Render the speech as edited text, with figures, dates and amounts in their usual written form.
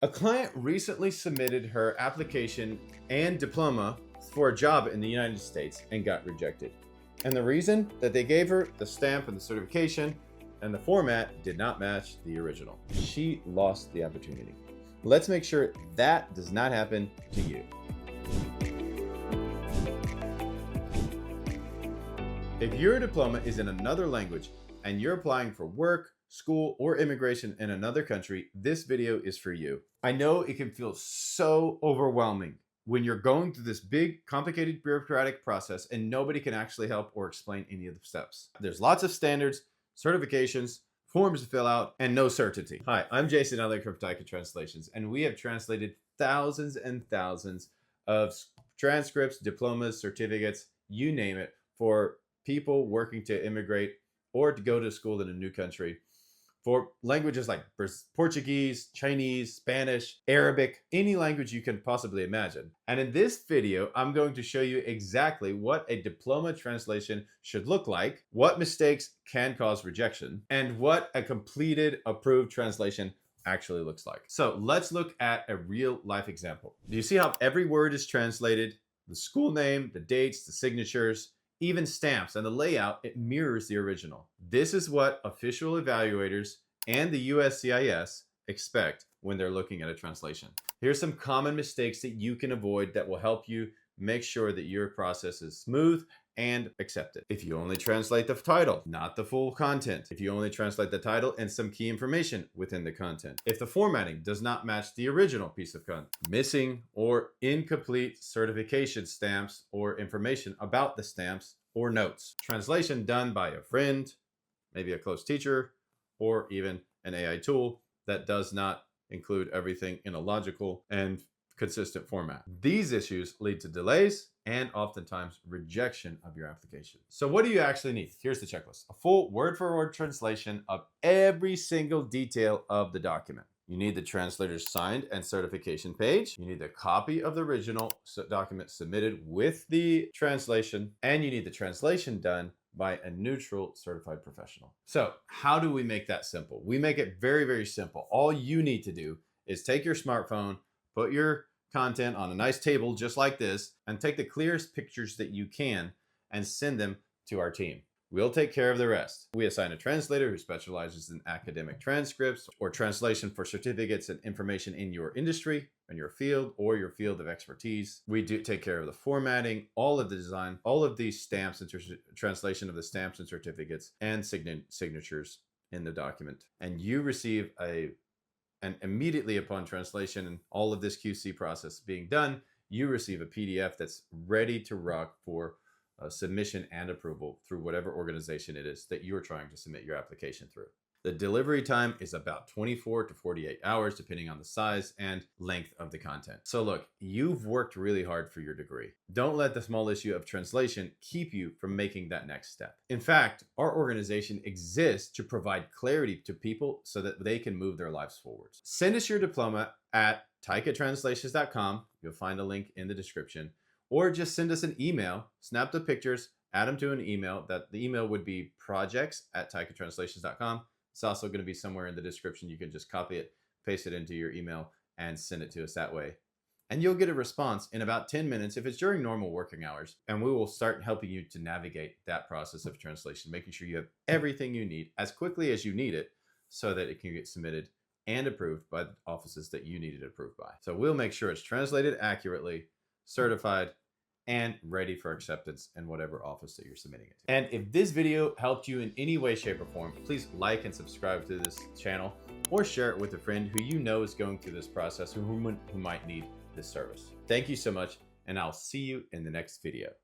A client recently submitted her application and diploma for a job in the United States and got rejected. And the reason that they gave her the stamp and the certification and the format did not match the original. She lost the opportunity. Let's make sure that does not happen to you. If your diploma is in another language and you're applying for work, school, or immigration in another country, this video is for you. I know it can feel so overwhelming when you're going through this big, complicated bureaucratic process and nobody can actually help or explain any of the steps. There's lots of standards, certifications, forms to fill out, and no certainty. Hi, I'm Jason Ellick from Taika Translations, and we have translated thousands and thousands of transcripts, diplomas, certificates, you name it, for people working to immigrate or to go to school in a new country, for languages like Portuguese, Chinese, Spanish, Arabic, any language you can possibly imagine. And in this video, I'm going to show you exactly what a diploma translation should look like, what mistakes can cause rejection, and what a completed approved translation actually looks like. So let's look at a real life example. Do you see how every word is translated? The school name, the dates, the signatures, even stamps, and the layout, it mirrors the original. This is what official evaluators and the USCIS expect when they're looking at a translation. Here's some common mistakes that you can avoid that will help you make sure that your process is smooth and accepted. If you only translate the title, not the full content. If you only translate the title and some key information within the content. If the formatting does not match the original piece of content. Missing or incomplete certification stamps or information about the stamps or notes. Translation done by a friend, maybe a close teacher, or even an AI tool that does not include everything in a logical and consistent format. These issues lead to delays and oftentimes rejection of your application. So what do you actually need? Here's the checklist. A full word-for-word translation of every single detail of the document. You need the translator's signed and certification page. You need a copy of the original document submitted with the translation, and you need the translation done by a neutral certified professional. So how do we make that simple? We make it very, very simple. All you need to do is take your smartphone, put your content on a nice table just like this, and take the clearest pictures that you can and send them to our team. We'll take care of the rest. We assign a translator who specializes in academic transcripts or translation for certificates and information in your industry, in your field, or your field of expertise. We do take care of the formatting, all of the design, all of these stamps and translation of the stamps and certificates and signatures in the document. And you receive and immediately upon translation and all of this QC process being done, you receive a PDF that's ready to rock for submission and approval through whatever organization it is that you're trying to submit your application through. The delivery time is about 24 to 48 hours, depending on the size and length of the content. So look, you've worked really hard for your degree. Don't let the small issue of translation keep you from making that next step. In fact, our organization exists to provide clarity to people so that they can move their lives forwards. Send us your diploma at taikatranslations.com. You'll find a link in the description. Or just send us an email, snap the pictures, add them to an email. The email would be projects@taikatranslations.com. It's also going to be somewhere in the description. You can just copy it, paste it into your email, and send it to us that way. And you'll get a response in about 10 minutes if it's during normal working hours. And we will start helping you to navigate that process of translation, making sure you have everything you need as quickly as you need it so that it can get submitted and approved by the offices that you need it approved by. So we'll make sure it's translated accurately, certified, and ready for acceptance in whatever office that you're submitting it to. And if this video helped you in any way, shape, or form, please like and subscribe to this channel or share it with a friend who you know is going through this process or who might need this service. Thank you so much, and I'll see you in the next video.